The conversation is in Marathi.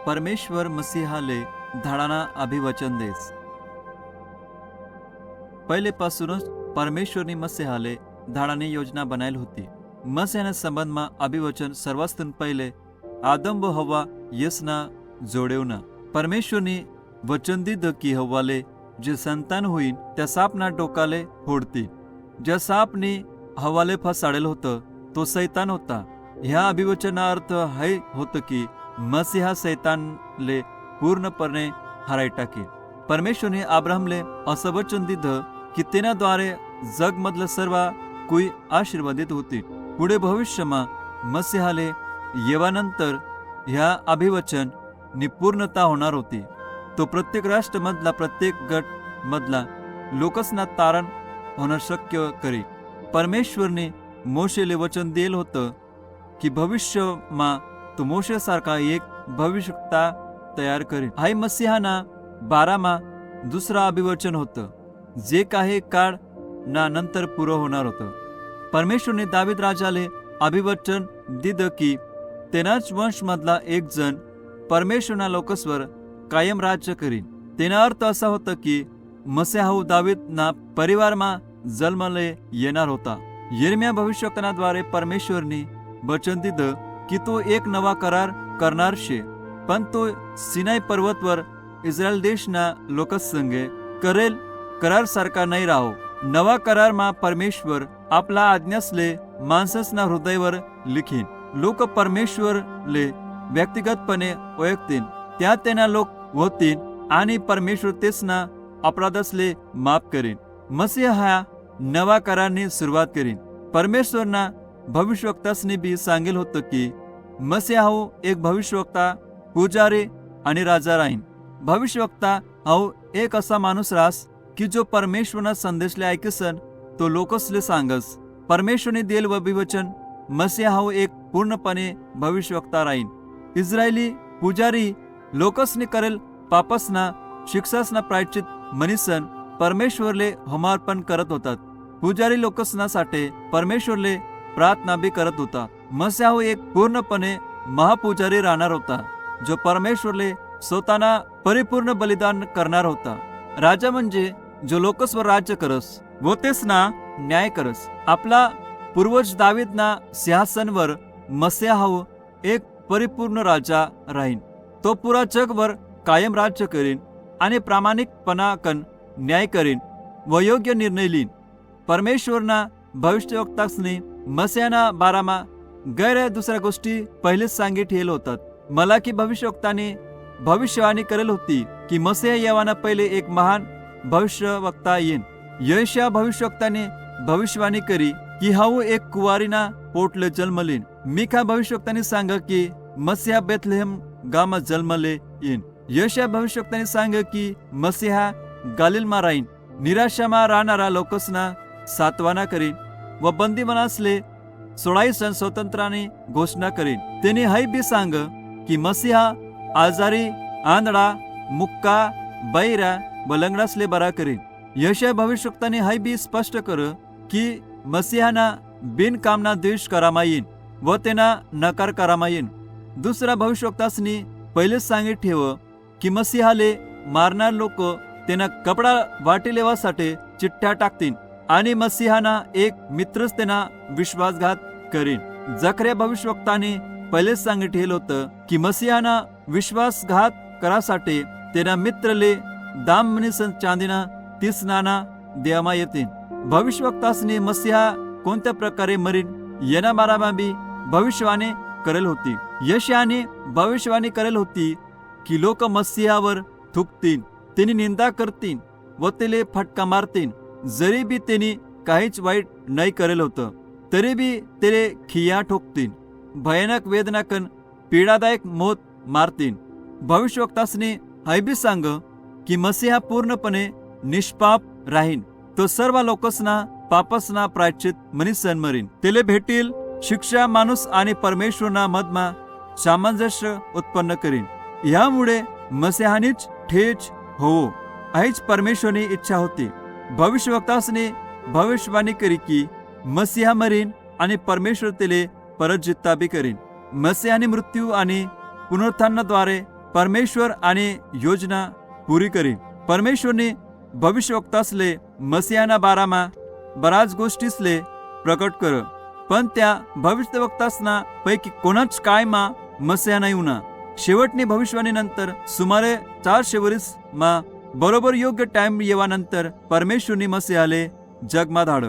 परमेश्वर मसीहाले धाडाना अभिवचन देस. पहिलेपासूनच परमेश्वरनी मसीहाले धाडानी योजना बनायली होती. मसीहाना संबंधमा अभिवचन सर्वास्तून पहिले आदम व हव्वा यसना जोडेवना. परमेश्वरनी वचन दिलं की हव्वाले जे संतान होईन त्या सापना डोकाले फोडतील. ज्या सापनी हव्वाले फसाडेल होतं तो सैतान होता. ह्या अभिवचना अर्थ हे होतं की मसीहा सैतानले पूर्णपणे हराई टाकेल. परमेश्वरने अब्राहमले असं वचन दिलं की तेनाद्वारे जगमधलं सर्व कोई आशीर्वादित होतील. पुढे भविष्यमा मसीहाले येवानंतर ह्या अभिवचन नि पूर्णता होणार होती. तो प्रत्येक राष्ट्रमधला प्रत्येक गट मधला लोकसना तारण होणं शक्य करी. परमेश्वरने मोशेले वचन दिलं होतं की भविष्यमा तो मोशेसारखा एक भविष्यवक्ता तयार करेल. हाय मसीहाना 12मा दुसरा अभिवचन होतं जे काही काळ ना नंतर पुरं होणार होतं. परमेश्वरने दावीद राजाले अभिवचन दिलं की तेनाच वंशमधला एक जण परमेश्वरना लोकस्वर कायम राज्य करीन. तेना अर्थ असा होता की मसीहा दावीद ना परिवारमा जन्मले येणार होता. यिर्मया भविष्यवक्ताद्वारे परमेश्वरने वचन दिलं की तो एक नवा करार करणार शे, पण तो सिनाई पर्वतवर इस्रायल देशना लोकसंगे करेल करार सारखा नाही राहो. नवा करारमा परमेश्वर आपला आज्ञासले माणससना हृदयवर लिखीन. लोक परमेश्वरले व्यक्तिगतपणे ओळखतील. त्या त्यांना लोक होतील आणि परमेश्वर तेसना अपराधसले माफ करीन. मसीह हा नवा करारनी सुरुवात करीन. परमेश्वरना भविष्यवक्तासनी बी सांगेल होतं की मसीहा हो एक भविष्यवक्ता, पुजारी आणि राजा राहीन. भविष्यवक्ता हा एक असा माणूस रास की जो परमेश्वरना संदेशले ऐकसन तो लोकसले सांगस. परमेश्वरने दिल व अभिवचन मसीहा हा एक पूर्णपणे भविष्यवक्ता राहीन. इस्रायली पुजारी लोकसने करेल पापसना शिक्षासना प्रायश्चित मनीसन परमेश्वरले होमार्पण करत होतात. पुजारी लोकसनासाठी परमेश्वरले प्रार्थना बी करत होता. मसीहा एक पूर्णपणे महापुजारी राहणार होता जो परमेश्वरले स्वतःना परिपूर्ण बलिदान करणार होता. राजा म्हणजे जो लोकस्वर राज्य करस व तेच ना न्याय करस. आपला पूर्वज दावीदना सिंहासनवर मसीहा एक परिपूर्ण राजा राहीन. तो पुरा जगवर कायम राज्य करीन आणि प्रामाणिकपणाकन न्याय करीन व योग्य निर्णय लिहीन. परमेश्वरना भविष्यवक्तासनी मसीहाना 12मा गैर दुसऱ्या गोष्टी पहिलेच सांगी ठेवले होतात. मलाकी भविष्यवक्ताने भविष्यवाणी करेल होती की मसीहा येवाना पहिले एक महान भविष्यवक्ता येईन. यशाया भविष्यवक्ताने भविष्यवाणी करी की हाऊ एक कुवारीना पोटले जन्मलीन. मिका भविष्यवक्ताने सांग की मसीहा बेथलेहम गावात जन्मले येईन. यशाया भविष्यवक्ताने सांग की मसीहा गालिलमा राहीन. निराशामा राहणारा लोकसना सात्वना करीन व बंदीमनासले 16 सण स्वतंत्राने घोषणा करीन. त्याने हाय बी सांग की मसीहा आजारी, आंधळा, मुक्का, बैरा व लंगडासले बरा करीन. यशाया भविष्यवक्ताने हाय बी स्पष्ट कर की मसीहाना बिनकामना द्वेष करामा येईन व त्यांना नकार करामा येईन. दुसरा भविष्यवक्तासनी पहिलेच सांगित ठेव की मसीहाले मारणार लोक त्यांना कपडा वाटी लेवासाठी चिठ्ठ्या टाकतील आणि मसीहाना एक मित्रच त्यांना विश्वासघात करीन. जकर्या भविष्यवक्ताने पहिलेच सांगितलं होतं की मसीहाना विश्वासघात करासाठी त्यांना मित्रले दामनीसन चांदीना 30 नाणा देवामा येतील. भविष्यवक्तासनी मसीहा कोणत्या प्रकारे मरीन येना बारामा बी भविष्यवाणी करेल होती. यशायाने भविष्यवाणी करेल होती की लोक मसीहावर थुकतील, त्यांनी निंदा करतील व त्याले फटका मारतील. जरी बी त्यांनी काहीच वाईट नाही करेल होतं तरी बी त्याले खिया ठोकतील, भयानक वेदनाकन पीडादायक मोत मारतील. भविष्यवक्तासने हाय बी सांग की मसीहा पूर्णपणे निष्पाप राहीन. तो सर्व लोकसना पापसना प्रायश्चित मनीसन मरीन. त्याले भेटील शिक्षा माणूस आणि परमेश्वरना मधमा सामंजस्य उत्पन्न करीन. यामुळे मसीहानीच ठेच हो हीच परमेश्वरनी इच्छा होती. भविष्यवक्तासने भविष्यवाणी करी की मसीहा मरीन आणि परमेश्वर त्याले परत जित्ता बी करीन. मसीहाने मृत्यू आणि पुनरुत्थानाद्वारे परमेश्वर आणि योजना पुरी करी. परमेश्वरने भविष्यवक्तासले मसियाना बारामा बराच गोष्टीसले प्रकट कर, पण त्या भविष्यवक्तासना पैकी कोणाच काय मा मसिया नाही उना. शेवटनी भविष्यवाणीनंतर सुमारे 400 वर्ष मा बरोबर योग्य टाइम येवानंतर परमेश्वरनी मसियाले जगमा धाड.